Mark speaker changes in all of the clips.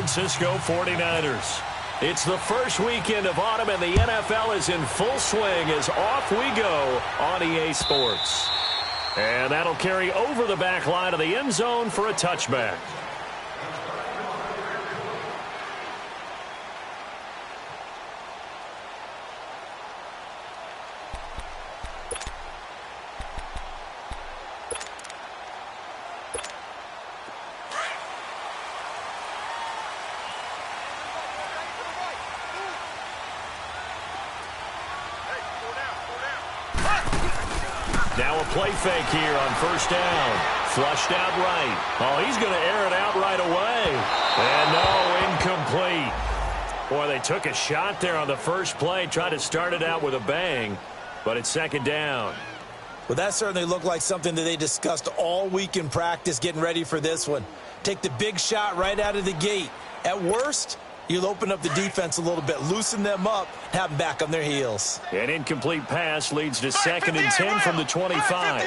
Speaker 1: Francisco 49ers. It's the first weekend of autumn, and the NFL is in full swing as off we go on EA Sports. And that'll carry over the back line of the end zone for a touchback. Now a play fake here on first down. Flushed out right. Oh, he's going to air it out right away. And no, incomplete. Boy, they took a shot there on the first play. Tried to start it out with a bang, but it's second down.
Speaker 2: Well, that certainly looked like something that they discussed all week in practice getting ready for this one. Take the big shot right out of the gate. At worst, you'll open up the defense a little bit, loosen them up, have them back on their heels.
Speaker 1: An incomplete pass leads to second and 10 from the 25.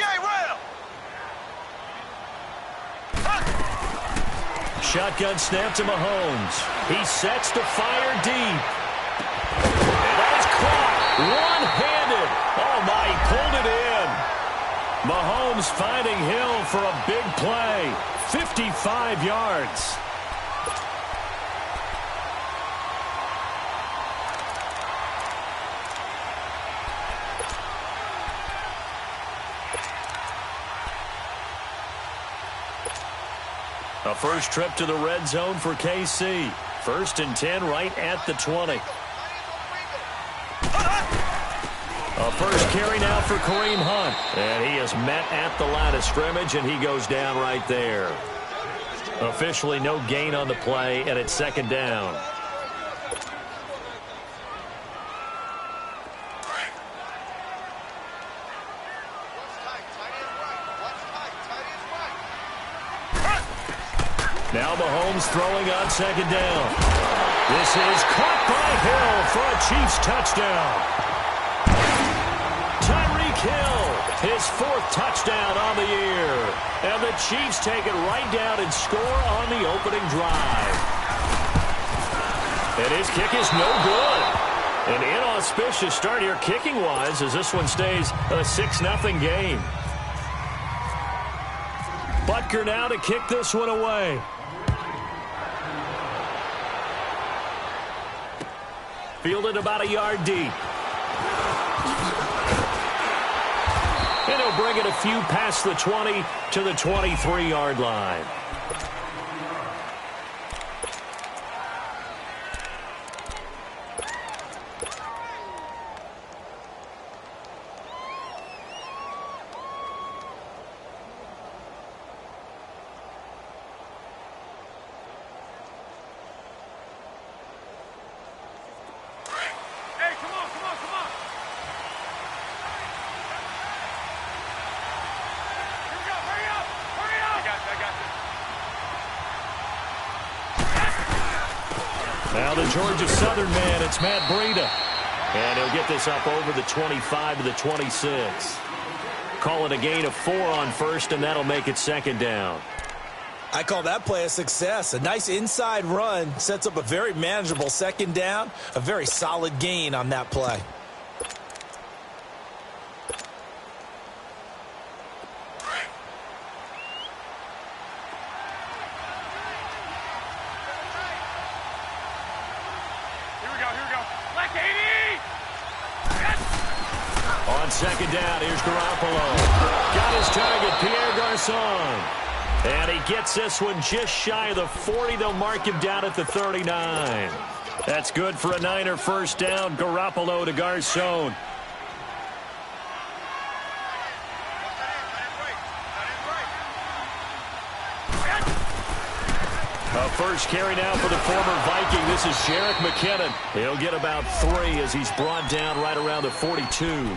Speaker 1: Shotgun snap to Mahomes. He sets to fire deep. And that is caught one-handed. Oh, my, he pulled it in. Mahomes finding Hill for a big play. 55 yards. A first trip to the red zone for KC. First and 10 right at the 20. A first carry now for Kareem Hunt. And he is met at the line of scrimmage, and he goes down right there. Officially no gain on the play, and it's second down. Now Mahomes throwing on second down. This is caught by Hill for a Chiefs touchdown. Tyreek Hill, his fourth touchdown on the year. And the Chiefs take it right down and score on the opening drive. And his kick is no good. An inauspicious start here kicking-wise as this one stays a 6-0 game. Butker now to kick this one away. Fielded about a yard deep. And he'll bring it a few past the 20 to the 23-yard line. Now the Georgia Southern man, it's Matt Breida. And he'll get this up over the 25 to the 26. Call it a gain of 4 on first, and that'll make it second down.
Speaker 2: I call that play a success. A nice inside run sets up a very manageable second down. A very solid gain on that play.
Speaker 1: Second down, here's Garoppolo. Got his target, Pierre Garçon. And he gets this one just shy of the 40. They'll mark him down at the 39. That's good for a Niner first down. Garoppolo to Garçon. A first carry now for the former Viking. This is Jerick McKinnon. He'll get about 3 as he's brought down right around the 42.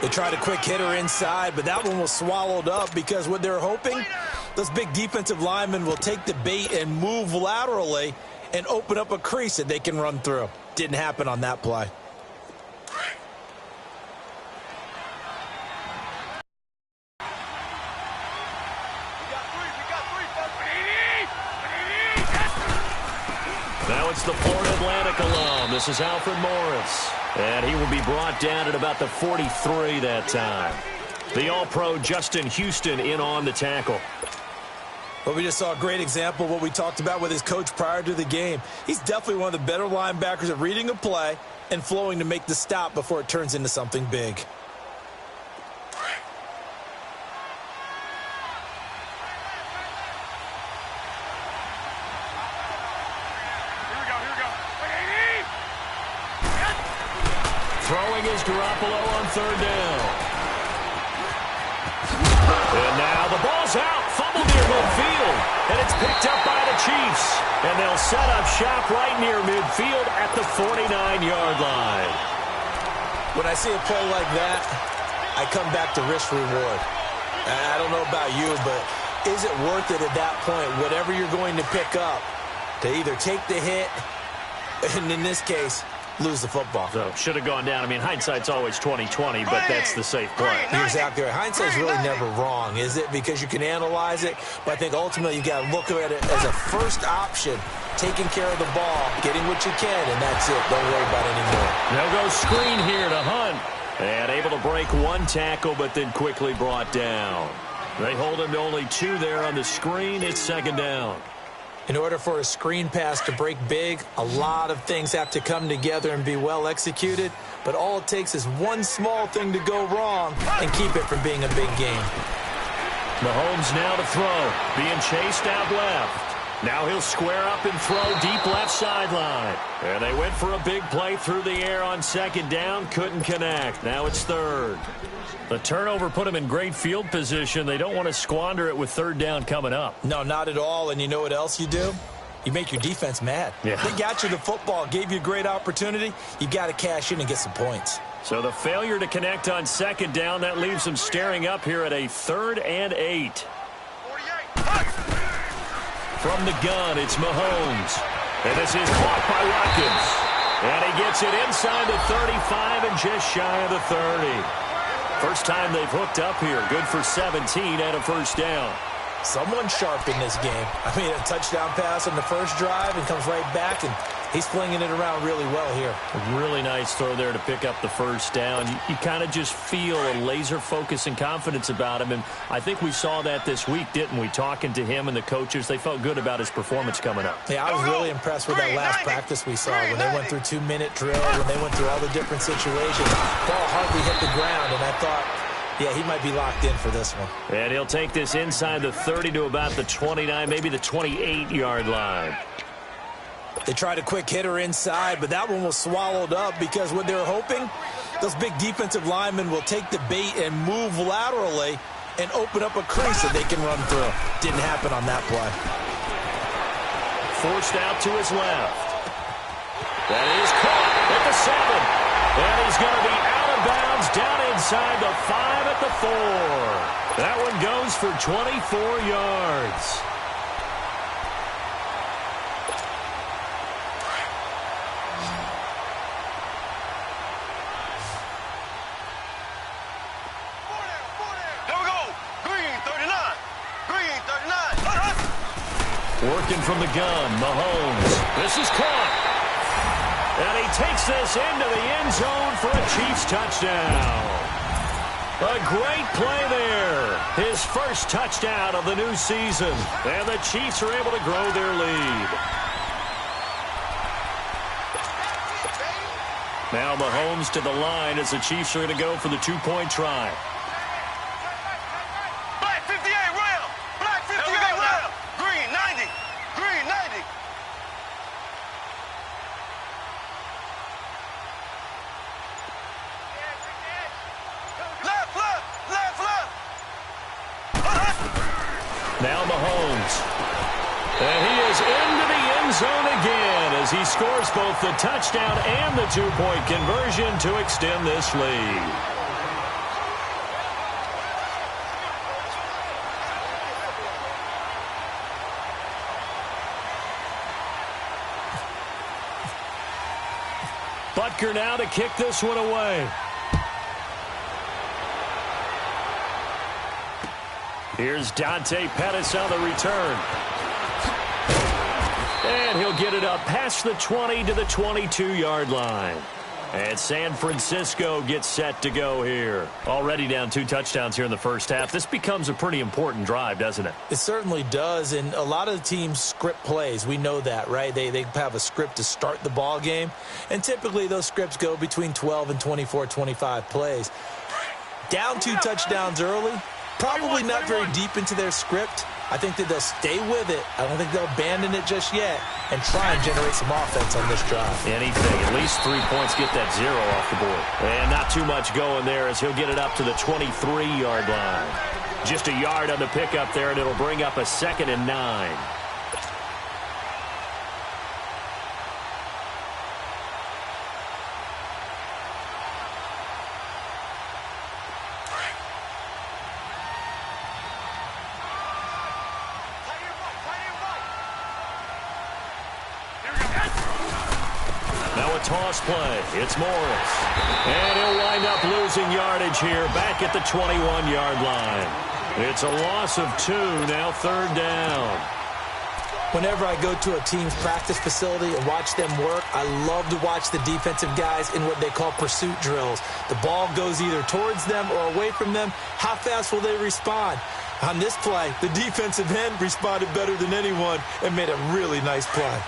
Speaker 2: They tried a quick hitter inside, but that one was swallowed up because what they're hoping, those big defensive linemen will take the bait and move laterally and open up a crease that they can run through. Didn't happen on that play.
Speaker 1: Now it's the Florida Atlantic alum. This is Alfred Morris. And he will be brought down at about the 43 that time. The All-Pro Justin Houston in on the tackle.
Speaker 2: Well, we just saw a great example of what we talked about with his coach prior to the game. He's definitely one of the better linebackers at reading a play and flowing to make the stop before it turns into something big.
Speaker 1: Throwing is Garoppolo on third down. And now the ball's out. Fumbled near midfield. And it's picked up by the Chiefs. And they'll set up shop right near midfield at the 49-yard line.
Speaker 2: When I see a play like that, I come back to risk reward. I don't know about you, but is it worth it at that point, whatever you're going to pick up, to either take the hit, and in this case, lose the football?
Speaker 1: So should have gone down. I mean, hindsight's always 20/20, but that's the safe play.
Speaker 2: You're exactly right. Hindsight's really never wrong, is it? Because you can analyze it, but I think ultimately you got to look at it as a first option, taking care of the ball, getting what you can, and that's it. Don't worry about it anymore.
Speaker 1: They'll go screen here to Hunt. And able to break one tackle, but then quickly brought down. They hold him to only 2 there on the screen. It's second down.
Speaker 2: In order for a screen pass to break big, a lot of things have to come together and be well executed, but all it takes is one small thing to go wrong and keep it from being a big game.
Speaker 1: Mahomes now to throw, being chased out left. Now he'll square up and throw deep left sideline. And they went for a big play through the air on second down, couldn't connect. Now it's third. The turnover put them in great field position. They don't want to squander it with third down coming up.
Speaker 2: No, not at all. And you know what else you do? You make your defense mad.
Speaker 1: Yeah.
Speaker 2: They got you the football, gave you a great opportunity. You got to cash in and get some points.
Speaker 1: So the failure to connect on second down, that leaves them staring up here at a 3rd and 8. From the gun, it's Mahomes. And this is caught by Watkins. And he gets it inside the 35 and just shy of the 30. First time they've hooked up here. Good for 17 and a first down.
Speaker 2: Someone sharp in this game. I mean, a touchdown pass on the first drive and comes right back, and he's flinging it around really well here.
Speaker 1: A really nice throw there to pick up the first down. You kind of just feel a laser focus and confidence about him, and I think we saw that this week, didn't we? Talking to him and the coaches, they felt good about his performance coming up.
Speaker 2: Yeah, I was really impressed with that last practice we saw when they went through 2-minute drill, when they went through all the different situations. Ball hardly hit the ground, and I thought, yeah, he might be locked in for this one.
Speaker 1: And he'll take this inside the 30 to about the 29, maybe the 28-yard line.
Speaker 2: They tried a quick hitter inside, but that one was swallowed up because what they were hoping, those big defensive linemen will take the bait and move laterally and open up a crease that they can run through. Didn't happen on that play.
Speaker 1: Forced out to his left. That is caught at the 7. And he's going to be out of bounds down inside the 5 at the 4. That one goes for 24 yards.
Speaker 3: Here we go. Green 39. Green 39.
Speaker 1: Working from the gun, Mahomes. This is caught. And he takes this into the end zone for a Chiefs touchdown. A great play there. His first touchdown of the new season. And the Chiefs are able to grow their lead. Now Mahomes to the line as the Chiefs are going to go for the 2-point try.
Speaker 3: Black 58 round. Black 58 round. Green 90. Green 90. Left, left, left, left.
Speaker 1: Now Mahomes. And he is into the end zone again as he scores both the touchdown and the 2-point conversion to extend this lead. Butker now to kick this one away. Here's Dante Pettis on the return. And he'll get it up past the 20 to the 22-yard line. And San Francisco gets set to go here. Already down 2 touchdowns here in the first half. This becomes a pretty important drive, doesn't it?
Speaker 2: It certainly does, and a lot of the teams script plays. We know that, right? They have a script to start the ball game, and typically those scripts go between 12 and 24, 25 plays. Down 2 touchdowns early, probably not very deep into their script. I think that they'll stay with it. I don't think they'll abandon it just yet and try and generate some offense on this drive.
Speaker 1: Anything. At least 3 points, get that 0 off the board. And not too much going there as he'll get it up to the 23-yard line. Just a yard on the pickup there, and it'll bring up a 2nd and 9. Toss play. It's Morris. And he'll wind up losing yardage here back at the 21-yard line. It's a loss of 2, now 3rd down.
Speaker 2: Whenever I go to a team's practice facility and watch them work, I love to watch the defensive guys in what they call pursuit drills. The ball goes either towards them or away from them. How fast will they respond? On this play, the defensive end responded better than anyone and made a really nice play.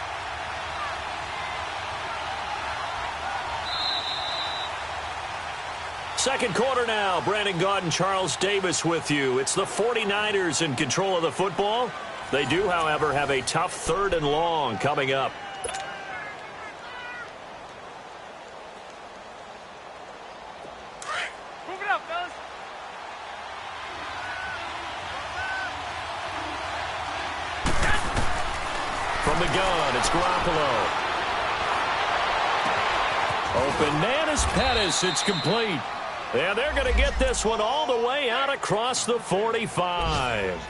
Speaker 1: Second quarter now. Brandon Gaudin and Charles Davis with you. It's the 49ers in control of the football. They do, however, have a tough 3rd and long coming up.
Speaker 3: Move it up, fellas.
Speaker 1: From the gun, it's Garoppolo. Open man is Pettis. It's complete. And they're going to get this one all the way out across the 45.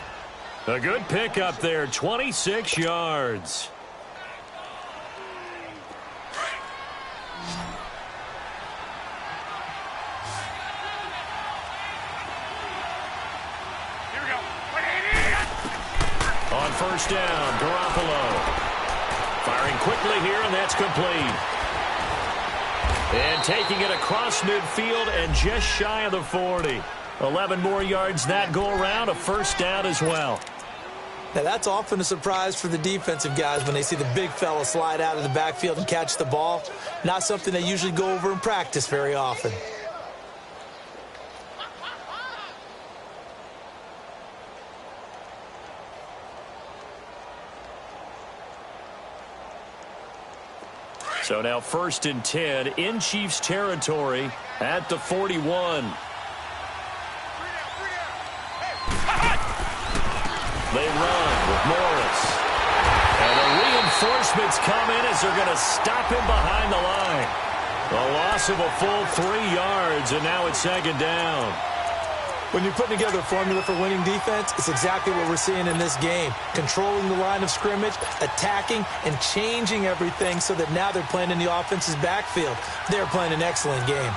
Speaker 1: A good pickup there, 26 yards.
Speaker 3: Here we go.
Speaker 1: On first down, Garoppolo. Firing quickly here, and that's complete. And taking it across midfield and just shy of the 40. 11 more yards that go around, a first down as well.
Speaker 2: Now, that's often a surprise for the defensive guys when they see the big fella slide out of the backfield and catch the ball. Not something they usually go over in practice very often.
Speaker 1: So now 1st and 10 in Chiefs territory at the 41. They run with Morris. And the reinforcements come in as they're going to stop him behind the line. A loss of a full 3 yards, and now it's 2nd down.
Speaker 2: When you're putting together a formula for winning defense, it's exactly what we're seeing in this game. Controlling the line of scrimmage, attacking, and changing everything so that now they're playing in the offense's backfield. They're playing an excellent game.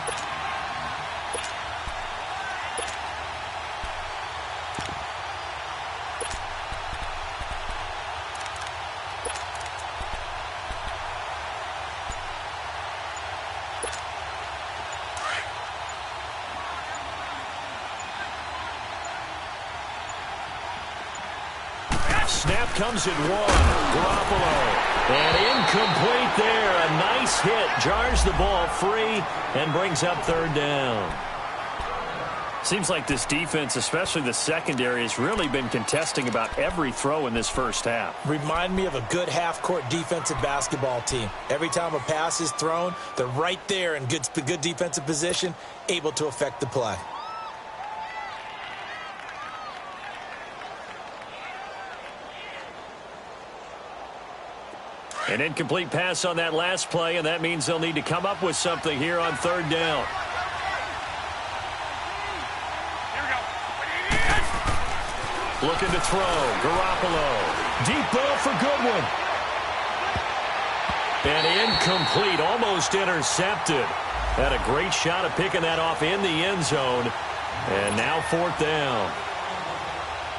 Speaker 1: Snap comes at 1. Garoppolo. And incomplete there. A nice hit. Jars the ball free and brings up 3rd down. Seems like this defense, especially the secondary, has really been contesting about every throw in this first half.
Speaker 2: Remind me of a good half-court defensive basketball team. Every time a pass is thrown, they're right there in good defensive position, able to affect the play.
Speaker 1: An incomplete pass on that last play, and that means they'll need to come up with something here on 3rd down. Looking to throw. Garoppolo. Deep ball for Goodwin. And incomplete. Almost intercepted. Had a great shot at picking that off in the end zone. And now 4th down.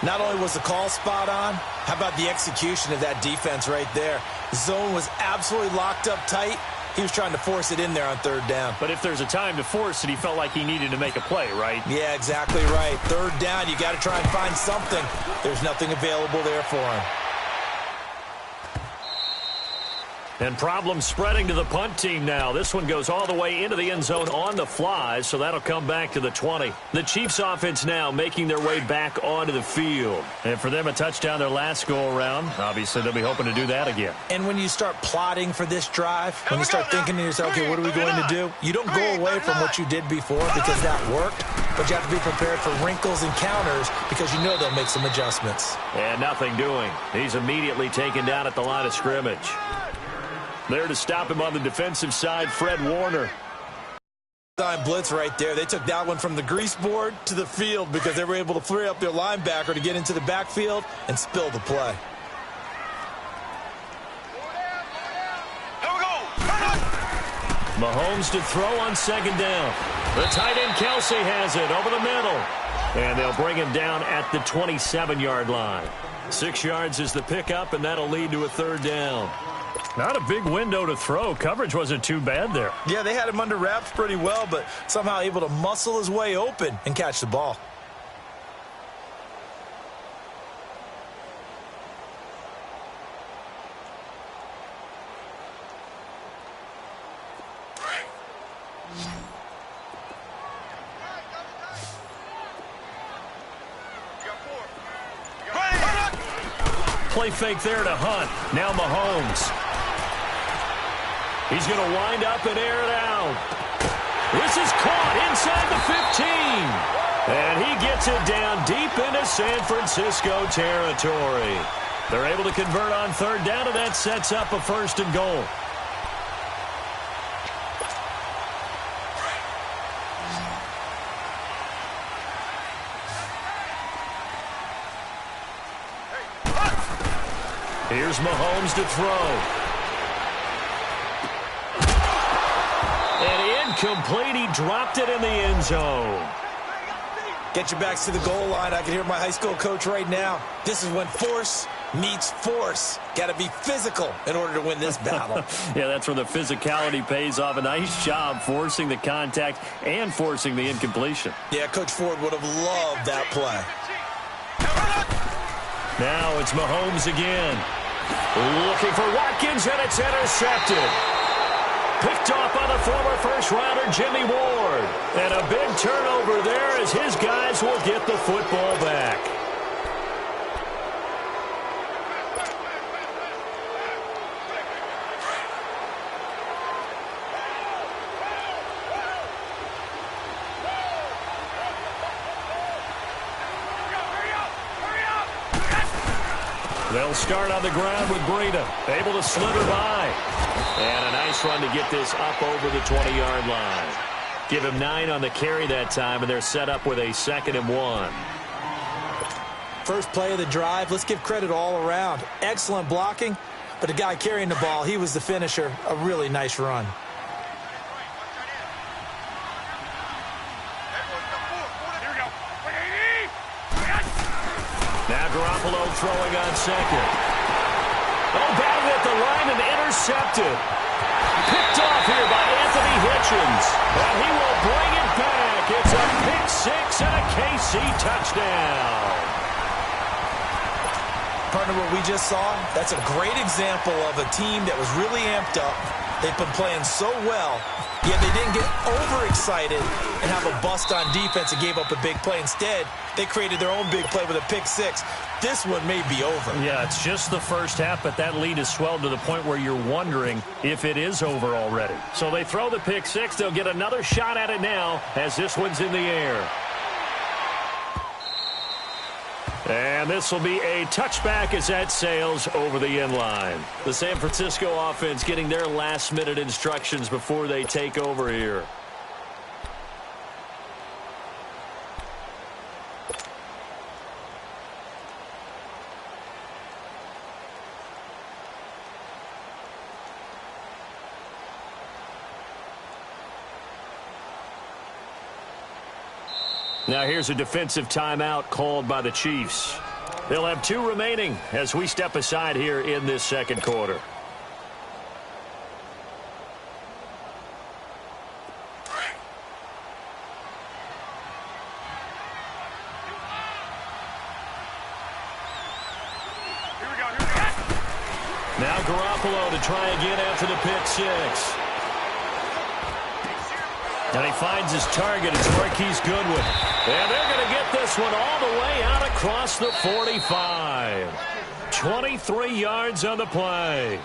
Speaker 2: Not only was the call spot on, how about the execution of that defense right there? The zone was absolutely locked up tight. He was trying to force it in there on third down.
Speaker 1: But if there's a time to force it, he felt like he needed to make a play, right?
Speaker 2: Yeah, exactly right. Third down, you got to try and find something. There's nothing available there for him.
Speaker 1: And problems spreading to the punt team now. This one goes all the way into the end zone on the fly, so that'll come back to the 20. The Chiefs offense now making their way back onto the field. And for them, a touchdown their last go-around. Obviously, they'll be hoping to do that again.
Speaker 2: And when you start plotting for this drive, when you start thinking to yourself, okay, what are we going to do? You don't go away from what you did before because that worked, but you have to be prepared for wrinkles and counters because you know they'll make some adjustments.
Speaker 1: And nothing doing. He's immediately taken down at the line of scrimmage. There to stop him on the defensive side, Fred Warner.
Speaker 2: Blitz right there. They took that one from the grease board to the field because they were able to free up their linebacker to get into the backfield and spill the play.
Speaker 1: Mahomes to throw on second down. The tight end Kelsey has it over the middle. And they'll bring him down at the 27-yard line. 6 yards is the pickup, and that'll lead to a third down. Not a big window to throw. Coverage wasn't too bad there.
Speaker 2: Yeah, they had him under wraps pretty well, but somehow able to muscle his way open and catch the ball.
Speaker 1: Play fake there to Hunt. Now Mahomes. He's going to wind up and air it out. This is caught inside the 15. And he gets it down deep into San Francisco territory. They're able to convert on third down, and that sets up a first and goal. Here's Mahomes to throw. And incomplete. He dropped it in the end zone.
Speaker 2: Get your backs to the goal line. I can hear my high school coach right now. This is when force meets force. Got to be physical in order to win this battle.
Speaker 1: Yeah, that's where the physicality pays off. A nice job forcing the contact and forcing the incompletion.
Speaker 2: Yeah, Coach Ford would have loved that play.
Speaker 1: Now it's Mahomes again. Looking for Watkins, and it's intercepted. Picked off by the former first-rounder Jimmy Ward. And a big turnover there as his guys will get the football back. They'll start on the ground with Breida, able to slither by. And a nice run to get this up over the 20-yard line. Give him 9 on the carry that time, and they're set up with a 2nd and 1.
Speaker 2: First play of the drive, let's give credit all around. Excellent blocking, but the guy carrying the ball, he was the finisher. A really nice run.
Speaker 1: Now Garoppolo throwing on second. Oh, batted at the line and intercepted. Picked off here by Anthony Hitchens. And he will bring it back. It's a pick six and a KC touchdown.
Speaker 2: Partner, what we just saw, that's a great example of a team that was really amped up. They've been playing so well, yet they didn't get overexcited and have a bust on defense and gave up a big play. Instead, they created their own big play with a pick six. This one may be over.
Speaker 1: Yeah, it's just the first half, but that lead has swelled to the point where you're wondering if it is over already. So they throw the pick six. They'll get another shot at it now as this one's in the air. And this will be a touchback as that sails over the end line. The San Francisco offense getting their last-minute instructions before they take over here. Now here's a defensive timeout called by the Chiefs. They'll have 2 remaining as we step aside here in this second quarter. Now Garoppolo to try again after the pick 6. And he finds his target. It's Marquise Goodwin. And they're going to get this one all the way out across the 45. 23 yards on the play.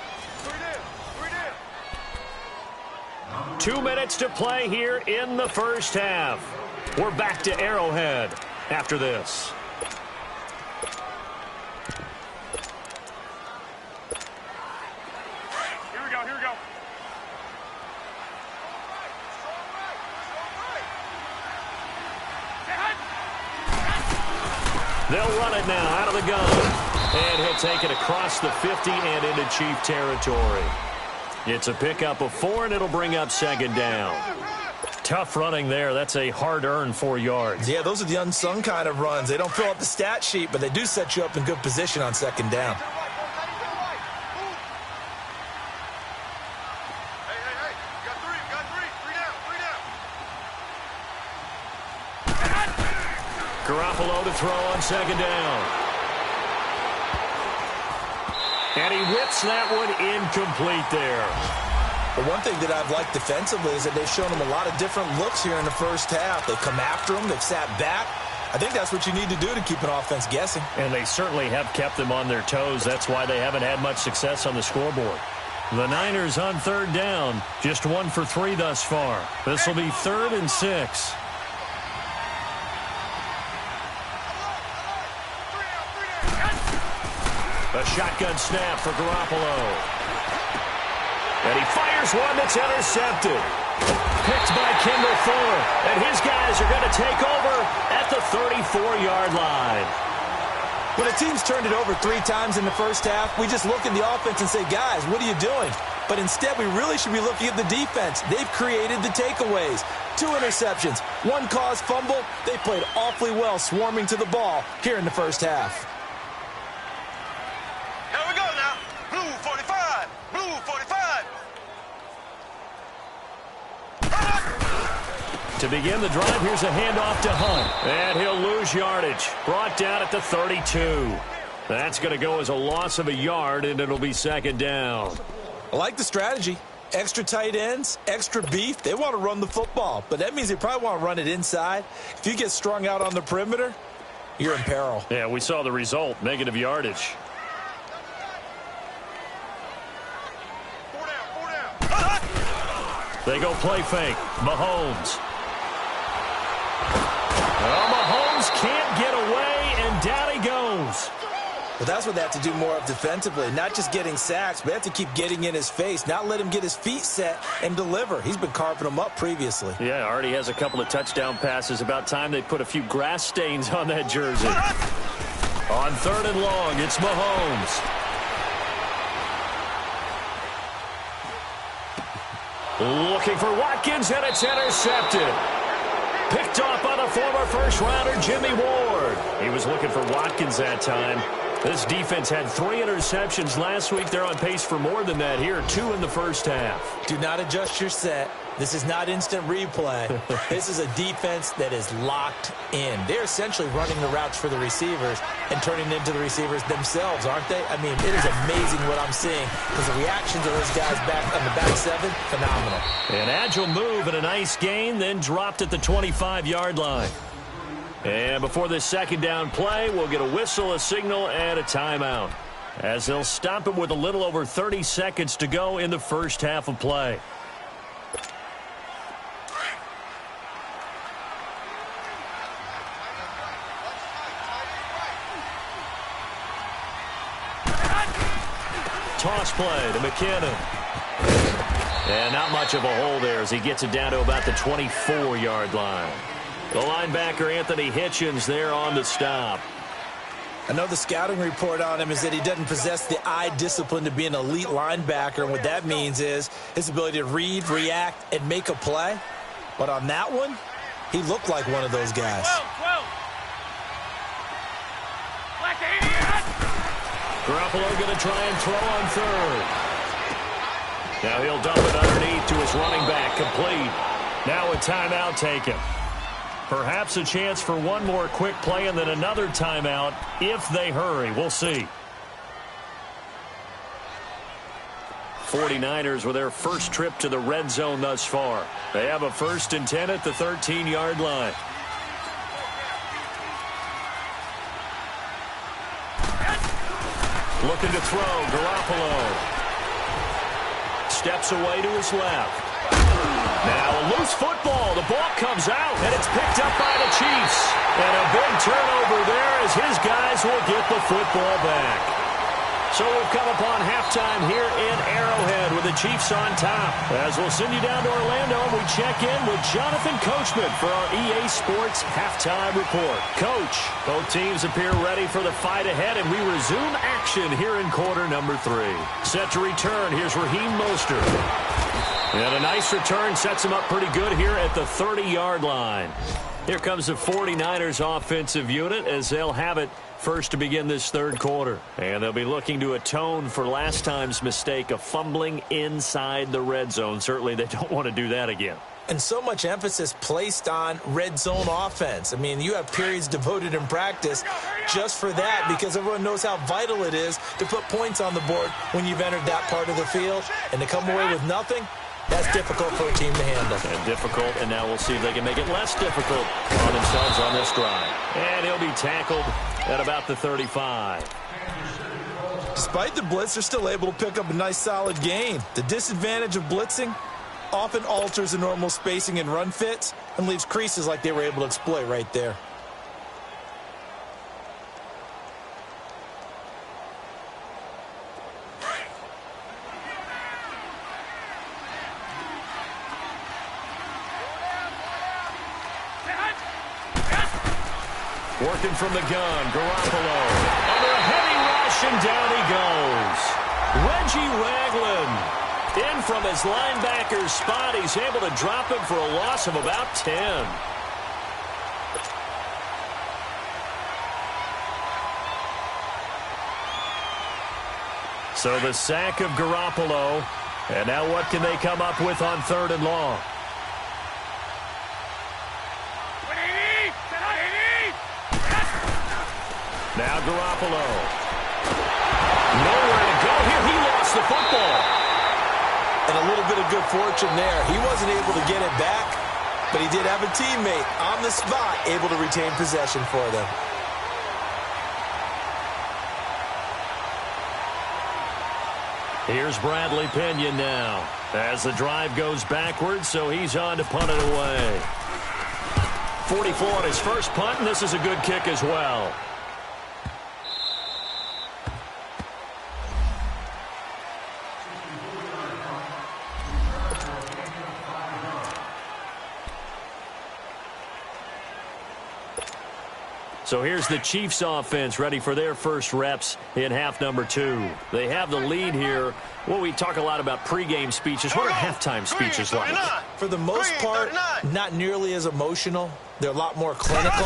Speaker 1: 2 minutes to play here in the first half. We're back to Arrowhead after this. They'll run it now out of the gun. And he'll take it across the 50 and into Chief territory. It's a pickup of 4, and it'll bring up second down. Tough running there. That's a hard-earned 4 yards.
Speaker 2: Yeah, those are the unsung kind of runs. They don't fill up the stat sheet, but they do set you up in good position on second down.
Speaker 1: Garoppolo to throw on second down. And he whips that one incomplete there.
Speaker 2: But one thing that I've liked defensively is that they've shown him a lot of different looks here in the first half. They come after him. They've sat back. I think that's what you need to do to keep an offense guessing.
Speaker 1: And they certainly have kept them on their toes. That's why they haven't had much success on the scoreboard. The Niners on third down. Just 1 for 3 thus far. This will be 3rd and 6. A shotgun snap for Garoppolo. And he fires one that's intercepted. Picked by Kendall Fuller. And his guys are going to take over at the 34-yard line.
Speaker 2: When a team's turned it over 3 times in the first half, we just look at the offense and say, guys, what are you doing? But instead, we really should be looking at the defense. They've created the takeaways. 2 interceptions, 1 caused fumble. They played awfully well swarming to the ball here in the first half.
Speaker 3: Here we go now. Blue 45. Blue 45.
Speaker 1: To begin the drive, here's a handoff to Hunt. And he'll lose yardage. Brought down at the 32. That's going to go as a loss of a yard, and it'll be second down.
Speaker 2: I like the strategy. Extra tight ends, extra beef. They want to run the football, but that means they probably want to run it inside. If you get strung out on the perimeter, you're in peril.
Speaker 1: Yeah, we saw the result, negative yardage.
Speaker 3: 4 down.
Speaker 1: They go play fake. Mahomes. Well, Mahomes can't get away, and down he goes.
Speaker 2: Well, that's what they have to do more of defensively. Not just getting sacks, but they have to keep getting in his face. Not let him get his feet set and deliver. He's been carving them up previously.
Speaker 1: Yeah, already has a couple of touchdown passes. About time they put a few grass stains on that jersey. On 3rd and long, it's Mahomes. Looking for Watkins, and it's intercepted. Picked off by the former first-rounder, Jimmy Ward. He was looking for Watkins that time. This defense had 3 interceptions last week. They're on pace for more than that here, 2 in the first half.
Speaker 2: Do not adjust your set. This is not instant replay. This is a defense that is locked in. They're essentially running the routes for the receivers and turning them into the receivers themselves, aren't they? I mean, it is amazing what I'm seeing because the reactions of those guys back on the back 7, phenomenal.
Speaker 1: An agile move and a nice gain, then dropped at the 25-yard line. And before this second down play, we'll get a whistle, a signal, and a timeout, as they'll stop it with a little over 30 seconds to go in the first half of play. Toss play to McKinnon. And not much of a hole there as he gets it down to about the 24-yard line. The linebacker, Anthony Hitchens, there on the stop.
Speaker 2: I know the scouting report on him is that he doesn't possess the eye discipline to be an elite linebacker, and what that means is his ability to read, react, and make a play. But on that one, he looked like one of those guys.
Speaker 3: 12. Black 80.
Speaker 1: Garoppolo going to try and throw on third. Now he'll dump it underneath to his running back, complete. Now a timeout taken. Perhaps a chance for one more quick play and then another timeout if they hurry. We'll see. 49ers with their first trip to the red zone thus far. They have a 1st and 10 at the 13-yard line. Looking to throw, Garoppolo. Steps away to his left. Now a loose football. The ball comes out, and it's picked up by the Chiefs. And a big turnover there as his guys will get the football back. So we've come upon halftime here in Arrowhead with the Chiefs on top. As we'll send you down to Orlando, and we check in with Jonathan Coachman for our EA Sports Halftime Report. Coach, both teams appear ready for the fight ahead, and we resume action here in quarter number 3. Set to return, here's Raheem Mostert. And a nice return sets him up pretty good here at the 30-yard line. Here comes the 49ers offensive unit as they'll have it first to begin this third quarter. And they'll be looking to atone for last time's mistake of fumbling inside the red zone. Certainly they don't want to do that again.
Speaker 2: And so much emphasis placed on red zone offense. I mean, you have periods devoted in practice just for that because everyone knows how vital it is to put points on the board when you've entered that part of the field. And to come away with nothing, that's difficult for a team to handle.
Speaker 1: And difficult, and now we'll see if they can make it less difficult on themselves on this drive. And he'll be tackled at about the 35.
Speaker 2: Despite the blitz, they're still able to pick up a nice solid gain. The disadvantage of blitzing often alters the normal spacing and run fits and leaves creases like they were able to exploit right there.
Speaker 1: Working from the gun, Garoppolo. Under a heavy rush, and down he goes. Reggie Ragland in from his linebacker's spot. He's able to drop him for a loss of about 10. So the sack of Garoppolo. And now what can they come up with on 3rd and long? Now Garoppolo. Nowhere to go here. He lost the football.
Speaker 2: And a little bit of good fortune there. He wasn't able to get it back, but he did have a teammate on the spot able to retain possession for them.
Speaker 1: Here's Bradley Pinion now as the drive goes backwards, so he's on to punt it away. 44 on his first punt, and this is a good kick as well. So here's the Chiefs offense ready for their first reps in half number 2. They have the lead here. Well, we talk a lot about pregame speeches. What are halftime speeches like?
Speaker 2: For the most part, not nearly as emotional. They're a lot more clinical.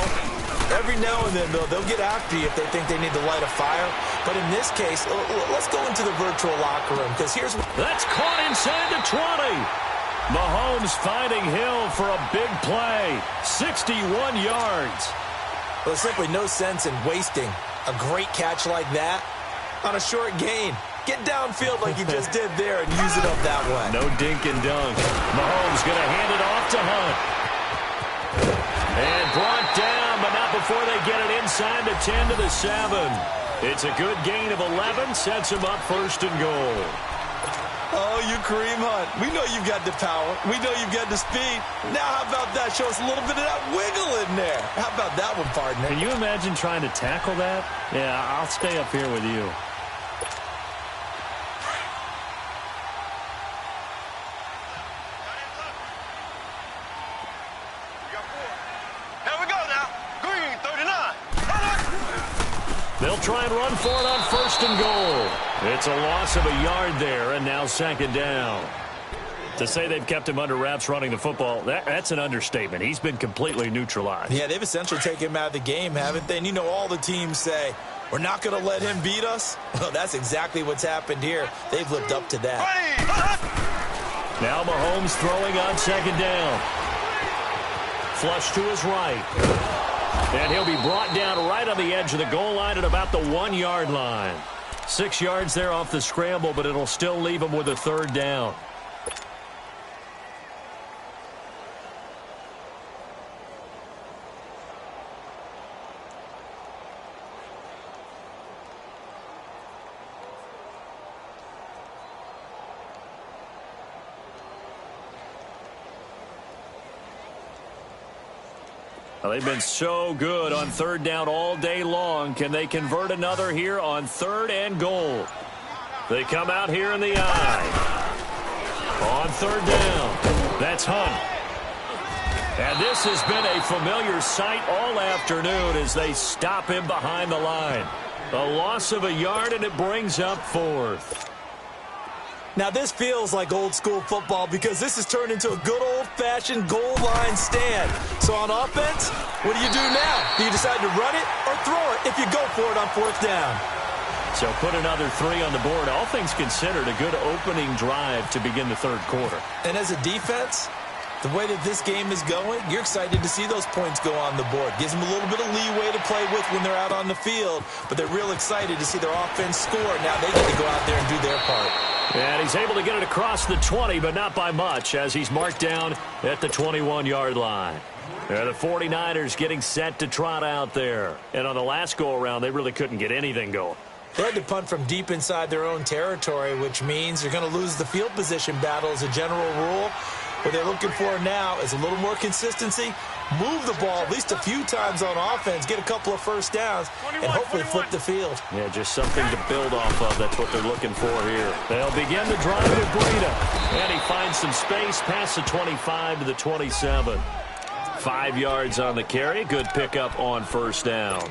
Speaker 2: Every now and then, though, they'll get after you if they think they need to light a fire. But in this case, let's go into the virtual locker room because here's what...
Speaker 1: That's caught inside the 20. Mahomes finding Hill for a big play. 61 yards.
Speaker 2: There's simply no sense in wasting a great catch like that on a short gain. Get downfield like you just did there and use it up that way.
Speaker 1: No dink and dunk. Mahomes going to hand it off to Hunt. And brought down, but not before they get it inside the 10 to the 7. It's a good gain of 11. Sets him up 1st and goal.
Speaker 2: Oh, you Kareem Hunt. We know you've got the power. We know you've got the speed. Now how about that? Show us a little bit of that wiggle in there. How about that one, partner?
Speaker 1: Can you imagine trying to tackle that? Yeah, I'll stay up here with you.
Speaker 3: Here we go now. Green, 39.
Speaker 1: They'll try and run for it on 1st and goal. It's a loss of a yard there, and now 2nd down. To say they've kept him under wraps running the football, that's an understatement. He's been completely neutralized.
Speaker 2: Yeah, they've essentially taken him out of the game, haven't they? And you know all the teams say, We're not going to let him beat us. Well, that's exactly what's happened here. They've lived up to that.
Speaker 1: Now Mahomes throwing on second down. Flush to his right. And he'll be brought down right on the edge of the goal line at about the 1-yard line. 6 yards there off the scramble, but it'll still leave him with a third down. Well, they've been so good on third down all day long. Can they convert another here on 3rd and goal? They come out here in the eye. On 3rd down, that's Hunt. And this has been a familiar sight all afternoon as they stop him behind the line. A loss of a yard, and it brings up 4th.
Speaker 2: Now, this feels like old-school football because this has turned into a good old-fashioned goal line stand. So on offense, what do you do now? Do you decide to run it or throw it if you go for it on 4th down?
Speaker 1: So put another 3 on the board. All things considered, a good opening drive to begin the 3rd quarter.
Speaker 2: And as a defense, the way that this game is going, you're excited to see those points go on the board. Gives them a little bit of leeway to play with when they're out on the field, but they're real excited to see their offense score. Now they get to go out there and do their part.
Speaker 1: And he's able to get it across the 20, but not by much, as he's marked down at the 21-yard line. The 49ers getting set to trot out there. And on the last go-around, they really couldn't get anything going.
Speaker 2: They had to punt from deep inside their own territory, which means you're going to lose the field position battle as a general rule. What they're looking for now is a little more consistency, move the ball at least a few times on offense, get a couple of first downs, and hopefully flip the field.
Speaker 1: Yeah, just something to build off of. That's what they're looking for here. They'll begin the drive with Breida. And he finds some space past the 25 to the 27. 5 yards on the carry. Good pickup on first down.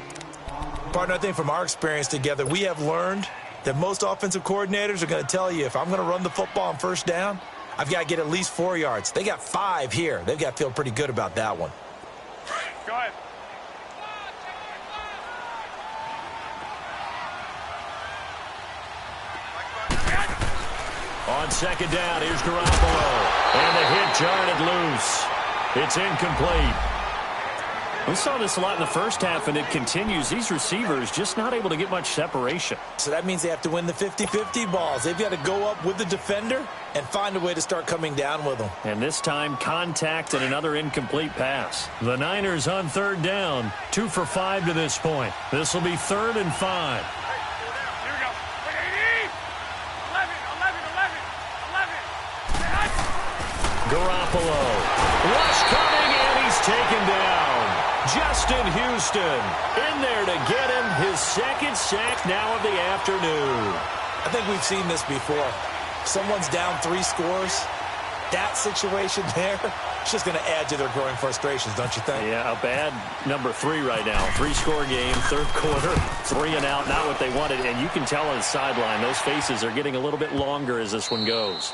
Speaker 2: Partner, I think from our experience together, we have learned that most offensive coordinators are going to tell you, if I'm going to run the football on first down, I've got to get at least 4 yards. They got 5 here. They've got to feel pretty good about that one.
Speaker 3: Go ahead.
Speaker 1: On second down, here's Garoppolo. And the hit jarred loose. It's incomplete. We saw this a lot in the first half, and it continues. These receivers just not able to get much separation.
Speaker 2: So that means they have to win the 50-50 balls. They've got to go up with the defender and find a way to start coming down with them.
Speaker 1: And this time, contact and another incomplete pass. The Niners on third down, 2 for 5 to this point. This will be 3rd and 5.
Speaker 3: Here we go. 11, 11.
Speaker 1: Garoppolo. Rush coming, and he's taken down. Justin Houston in there to get him his 2nd sack now of the afternoon.
Speaker 2: I think we've seen this before. Someone's down 3 scores. That situation there, it's just going to add to their growing frustrations, don't you think?
Speaker 1: Yeah, a bad number 3 right now. 3-score game, 3rd quarter, 3 and out, not what they wanted. And you can tell on the sideline, those faces are getting a little bit longer as this one goes.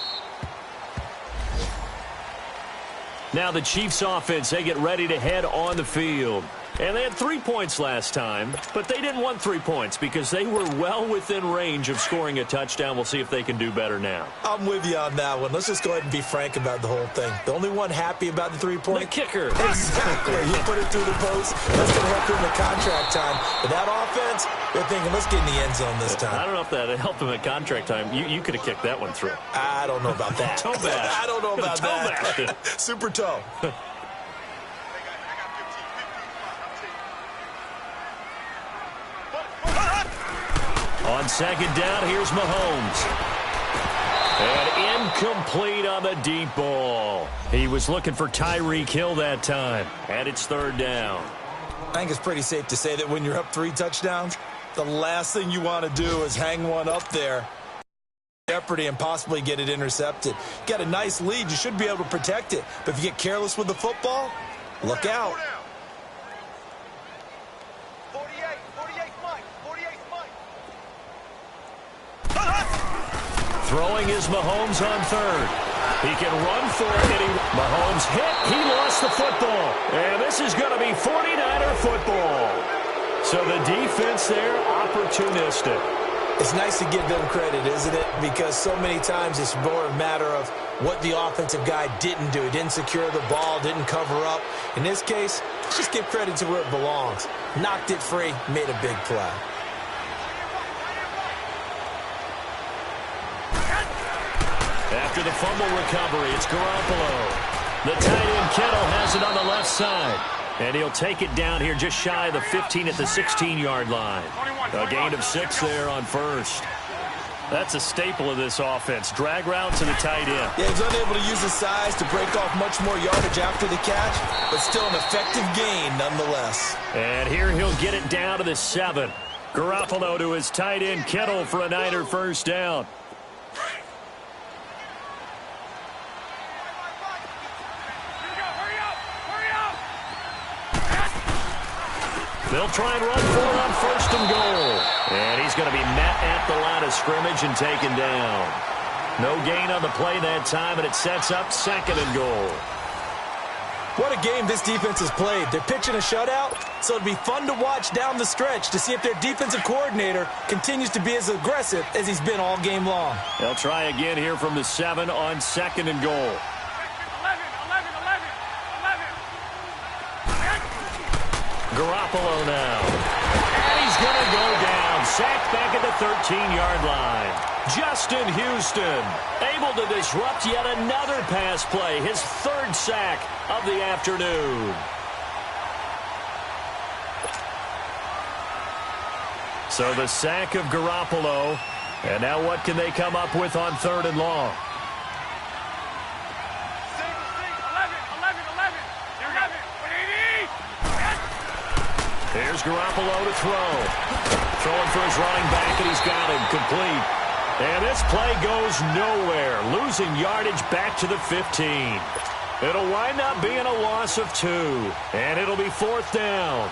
Speaker 1: Now the Chiefs offense, they get ready to head on the field. And they had 3 points last time, but they didn't want 3 points because they were well within range of scoring a touchdown. We'll see if they can do better now.
Speaker 2: I'm with you on that one. Let's just go ahead and be frank about the whole thing. The only one happy about the 3-point?
Speaker 1: The kicker.
Speaker 2: Exactly. You put it through the post. That's going to help him in contract time. But that offense, they're thinking, let's get in the end zone this time.
Speaker 1: I don't know if that helped him at contract time. You could have kicked that one through.
Speaker 2: I don't know about that.
Speaker 1: Toe bash.
Speaker 2: I don't know about that.
Speaker 1: Toe
Speaker 2: Super toe.
Speaker 1: On second down, here's Mahomes. And incomplete on the deep ball. He was looking for Tyreek Hill that time. And it's 3rd down.
Speaker 2: I think it's pretty safe to say that when you're up 3 touchdowns, the last thing you want to do is hang one up there. Jeopardy and possibly get it intercepted. Got a nice lead. You should be able to protect it. But if you get careless with the football, look out.
Speaker 1: Throwing is Mahomes on 3rd. He can run for it. Mahomes hit. He lost the football. And this is going to be 49er football. So the defense there, opportunistic.
Speaker 2: It's nice to give them credit, isn't it? Because so many times it's more a matter of what the offensive guy didn't do. He didn't secure the ball, didn't cover up. In this case, let's just give credit to where it belongs. Knocked it free, made a big play.
Speaker 1: After the fumble recovery, it's Garoppolo. The tight end Kittle has it on the left side. And he'll take it down here just shy of the 15 at the 16-yard line. A gain of 6 there on first. That's a staple of this offense. Drag route to the tight end.
Speaker 2: Yeah, he's unable to use his size to break off much more yardage after the catch, but still an effective gain nonetheless.
Speaker 1: And here he'll get it down to the 7. Garoppolo to his tight end Kittle for a Niner first down. They'll try and run for it on first and goal. And he's going to be met at the line of scrimmage and taken down. No gain on the play that time, and it sets up second and goal.
Speaker 2: What a game this defense has played. They're pitching a shutout, so it'll be fun to watch down the stretch to see if their defensive coordinator continues to be as aggressive as he's been all game long.
Speaker 1: They'll try again here from the 7 on second and goal. Garoppolo now. And he's going to go down. Sacked back at the 13-yard line. Justin Houston able to disrupt yet another pass play. His 3rd sack of the afternoon. So the sack of Garoppolo. And now what can they come up with on 3rd and long? Here's Garoppolo to throw. Throwing for his running back, and he's got him complete. And this play goes nowhere. Losing yardage back to the 15. It'll wind up being a loss of 2. And it'll be 4th down.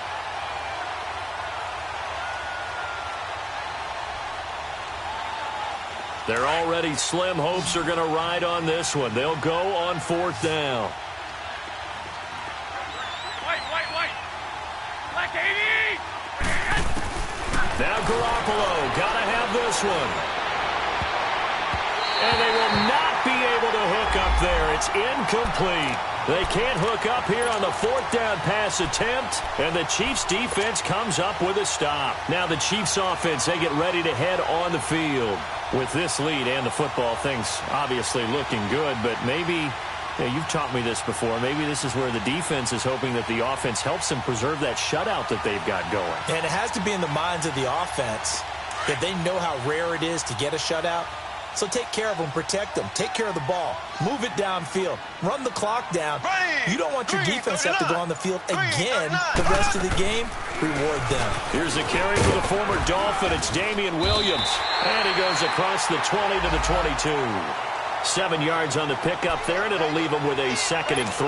Speaker 1: Their already slim hopes are going to ride on this one. They'll go on 4th down. Now Garoppolo, got to have this one. And they will not be able to hook up there. It's incomplete. They can't hook up here on the 4th down pass attempt, and the Chiefs defense comes up with a stop. Now the Chiefs offense, they get ready to head on the field. With this lead and the football, things obviously looking good, but maybe... Yeah, you've taught me this before. Maybe this is where the defense is hoping that the offense helps them preserve that shutout that they've got going.
Speaker 2: And it has to be in the minds of the offense that they know how rare it is to get a shutout. So take care of them, protect them, take care of the ball, move it downfield, run the clock down. You don't want your defense to have to go on the field again the rest of the game. Reward them.
Speaker 1: Here's a carry for the former Dolphin. It's Damian Williams. And he goes across the 20 to the 22. 7 yards on the pickup there, and it'll leave them with a 2nd and 3.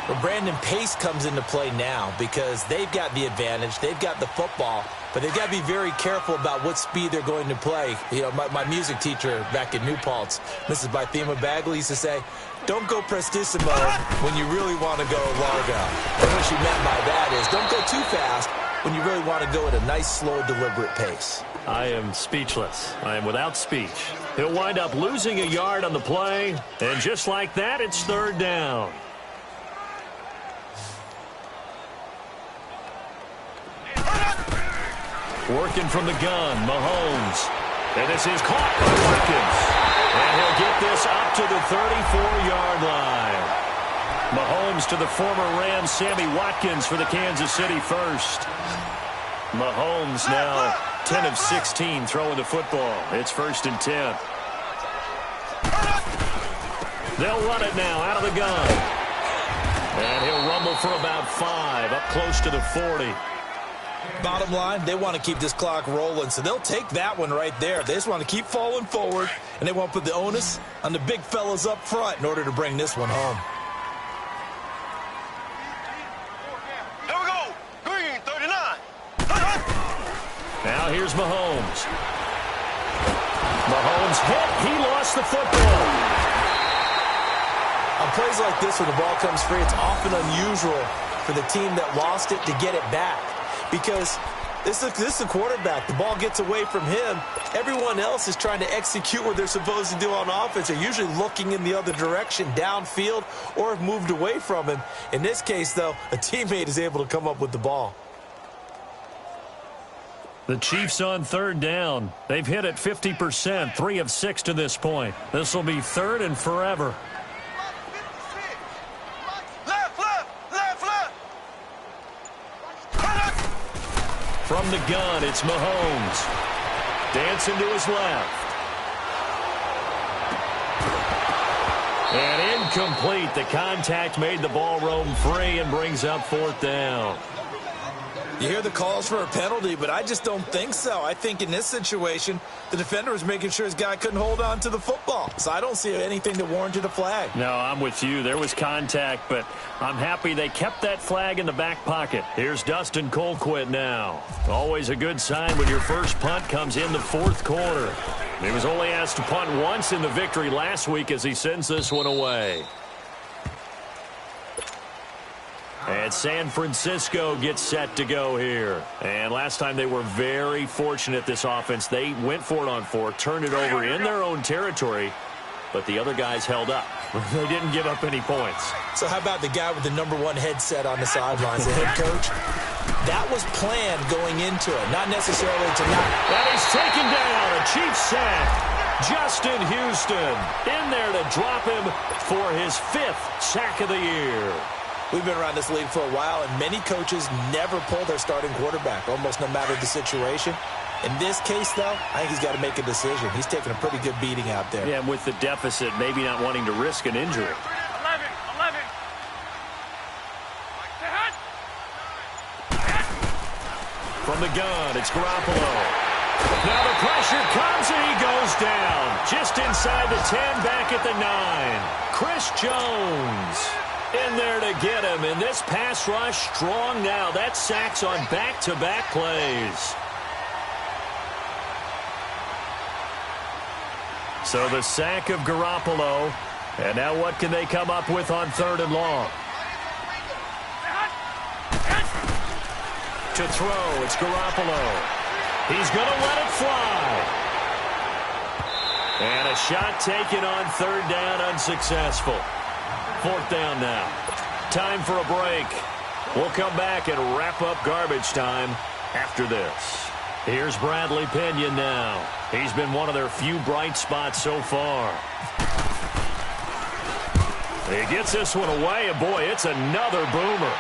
Speaker 2: Well, Brandon, pace comes into play now because they've got the advantage. They've got the football, but they've got to be very careful about what speed they're going to play. You know, my music teacher back in New Paltz, Mrs. Bythema Bagley, used to say, don't go prestissimo when you really want to go largo. And what she meant by that is don't go too fast when you really want to go at a nice, slow, deliberate pace.
Speaker 1: I am speechless. I am without speech. He'll wind up losing a yard on the play, and just like that, it's 3rd down. Working from the gun, Mahomes. And this is caught by Watkins. And he'll get this up to the 34-yard line. Mahomes to the former Rams, Sammy Watkins for the Kansas City first. Mahomes now 10 of 16 throwing the football. It's 1st and 10. They'll run it now out of the gun. And he'll rumble for about 5, up close to the 40.
Speaker 2: Bottom line, they want to keep this clock rolling, so they'll take that one right there. They just want to keep falling forward, and they want to put the onus on the big fellas up front in order to bring this one home.
Speaker 3: Here we go. Green, 39.
Speaker 1: Now here's Mahomes. Mahomes hit. He lost the football.
Speaker 2: On plays like this, when the ball comes free, it's often unusual for the team that lost it to get it back. because this is a quarterback. The ball gets away from him. Everyone else is trying to execute what they're supposed to do on offense. They're usually looking in the other direction, downfield, or have moved away from him. In this case, though, a teammate is able to come up with the ball.
Speaker 1: The Chiefs on third down. They've hit it 50%, 3 of 6 to this point. This will be third and forever. From the gun, it's Mahomes. Dancing to his left. And incomplete. The contact made the ball roam free and brings up fourth down.
Speaker 2: You hear the calls for a penalty, but I just don't think so. I think in this situation, the defender was making sure his guy couldn't hold on to the football. So I don't see anything that warranted a flag.
Speaker 1: No, I'm with you. There was contact, but I'm happy they kept that flag in the back pocket. Here's Dustin Colquitt now. Always a good sign when your first punt comes in the fourth quarter. He was only asked to punt once in the victory last week as he sends this one away. And San Francisco gets set to go here. And last time they were very fortunate, this offense. They went for it on 4, turned it over in their own territory, but the other guys held up. They didn't give up any points.
Speaker 2: So how about the guy with the #1 headset on the sidelines, the head coach? That was planned going into it, not necessarily to not.
Speaker 1: And he's taken down, a Chiefs sack. Justin Houston in there to drop him for his 5th sack of the year.
Speaker 2: We've been around this league for a while, and many coaches never pull their starting quarterback, almost no matter the situation. In this case, though, I think he's got to make a decision. He's taking a pretty good beating out there.
Speaker 1: Yeah, and with the deficit, maybe not wanting to risk an injury.
Speaker 3: 11.
Speaker 1: From the gun, it's Garoppolo. Now the pressure comes, and he goes down. Just inside the 10, back at the 9. Chris Jones in there to get him, and this pass rush strong now. That sacks on back-to-back plays. So the sack of Garoppolo, and now what can they come up with on 3rd and long? To throw, it's Garoppolo. He's going to let it fly. And a shot taken on 3rd down, unsuccessful. 4th down now. Time for a break. We'll come back and wrap up garbage time after this. Here's Bradley Pinion now. He's been one of their few bright spots so far. He gets this one away, and boy, it's another boomer.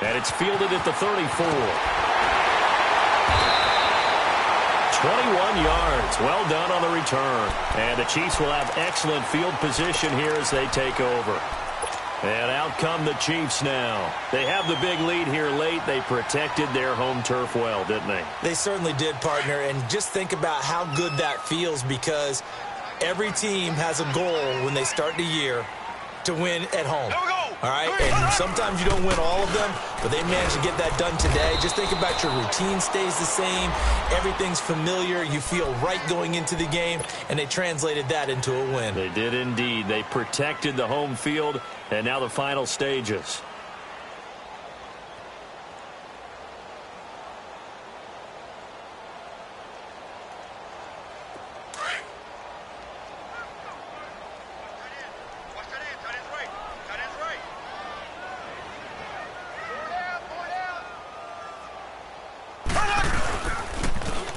Speaker 1: And it's fielded at the 34. 21 yards. Well done on the return. And the Chiefs will have excellent field position here as they take over. And out come the Chiefs now. They have the big lead here late. They protected their home turf well, didn't they?
Speaker 2: They certainly did, partner. And just think about how good that feels, because every team has a goal when they start the year to win at home.
Speaker 3: Here we go.
Speaker 2: All right, and sometimes you don't win all of them, but they managed to get that done today. Just think about your routine stays the same. Everything's familiar. You feel right going into the game, and they translated that into a win.
Speaker 1: They did indeed. They protected the home field, and now the final stages.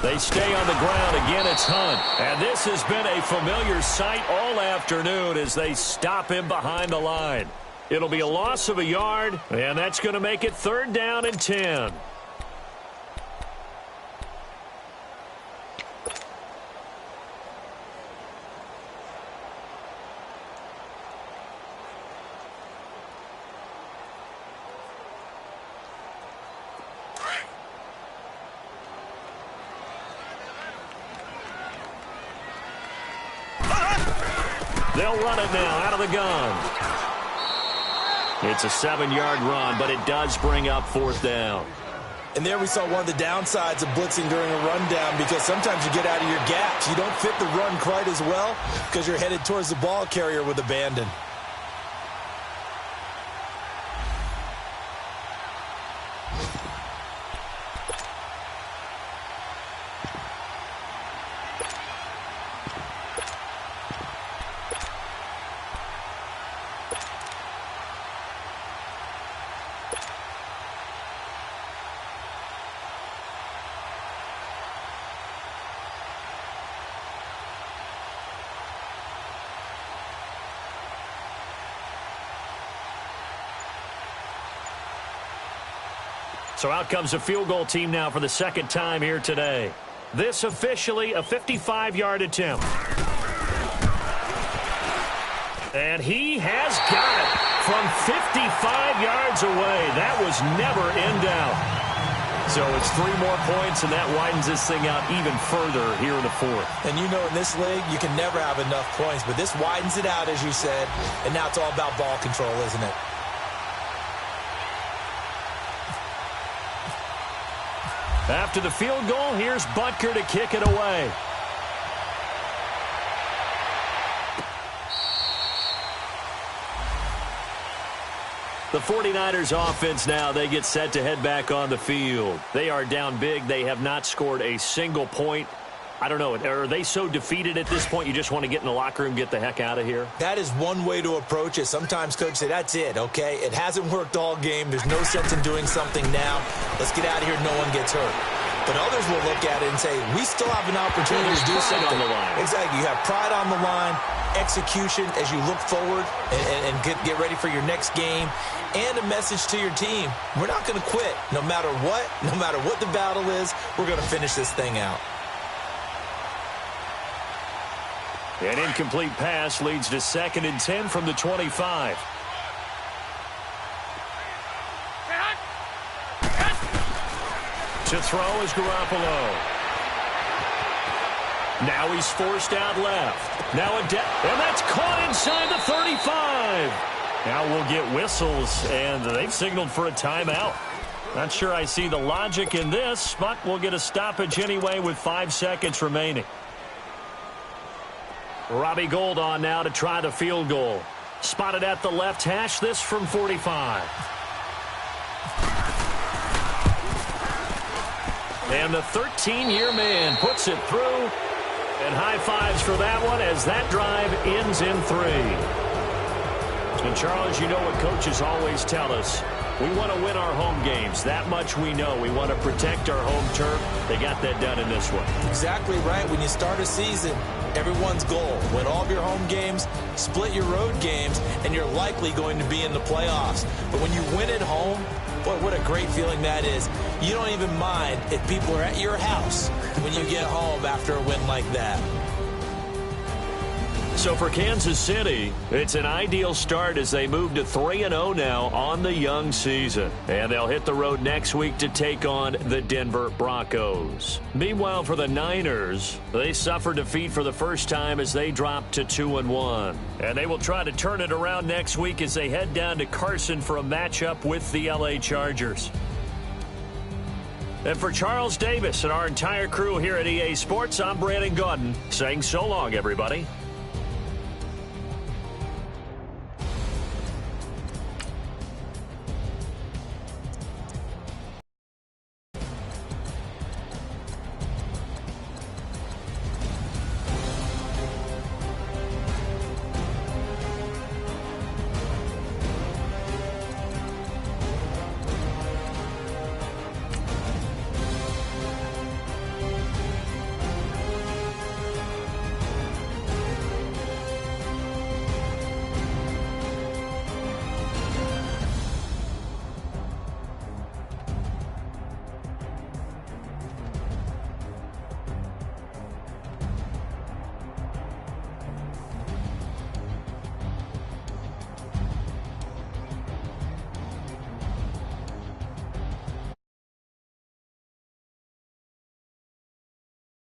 Speaker 1: They stay on the ground. Again, it's Hunt. And this has been a familiar sight all afternoon as they stop him behind the line. It'll be a loss of a yard, and that's going to make it 3rd down and 10. They'll run it now out of the gun. It's a 7-yard run, but it does bring up 4th down.
Speaker 2: And there we saw one of the downsides of blitzing during a rundown, because sometimes you get out of your gaps. You don't fit the run quite as well because you're headed towards the ball carrier with abandon.
Speaker 1: So out comes a field goal team now for the second time here today. This officially a 55-yard attempt. And he has got it from 55 yards away. That was never in doubt. So it's 3 more points, and that widens this thing out even further here in the fourth.
Speaker 2: And you know in this league, you can never have enough points, but this widens it out, as you said, and now it's all about ball control, isn't it?
Speaker 1: After the field goal, here's Butker to kick it away. The 49ers offense now, they get set to head back on the field. They are down big. They have not scored a single point. I don't know, are they so defeated at this point you just want to get in the locker room, get the heck out of here?
Speaker 2: That is one way to approach it. Sometimes coaches say, that's it, okay? It hasn't worked all game. There's no sense in doing something now. Let's get out of here. No one gets hurt. But others will look at it and say, we still have an opportunity to do something.
Speaker 1: On the line.
Speaker 2: Exactly. You have pride on the line, execution as you look forward and get ready for your next game, and a message to your team. We're not going to quit. No matter what the battle is, we're going to finish this thing out.
Speaker 1: An incomplete pass leads to 2nd and 10 from the 25. To throw is Garoppolo. Now he's forced out left. Now and that's caught inside the 35. Now we'll get whistles, and they've signaled for a timeout. Not sure I see the logic in this, but we'll get a stoppage anyway with 5 seconds remaining. Robbie Gould on now to try the field goal. Spotted at the left hash, this from 45. And the 13-year man puts it through. And high fives for that one as that drive ends in 3. And Charles, you know what coaches always tell us. We want to win our home games. That much we know. We want to protect our home turf. They got that done in this one.
Speaker 2: Exactly right. When you start a season, everyone's goal, win all of your home games, split your road games, and you're likely going to be in the playoffs. But when you win at home, boy, what a great feeling that is. You don't even mind if people are at your house when you get home after a win like that.
Speaker 1: So for Kansas City, it's an ideal start as they move to 3-0 now on the young season. And they'll hit the road next week to take on the Denver Broncos. Meanwhile, for the Niners, they suffer defeat for the first time as they drop to 2-1. And they will try to turn it around next week as they head down to Carson for a matchup with the LA Chargers. And for Charles Davis and our entire crew here at EA Sports, I'm Brandon Gaudin saying so long, everybody.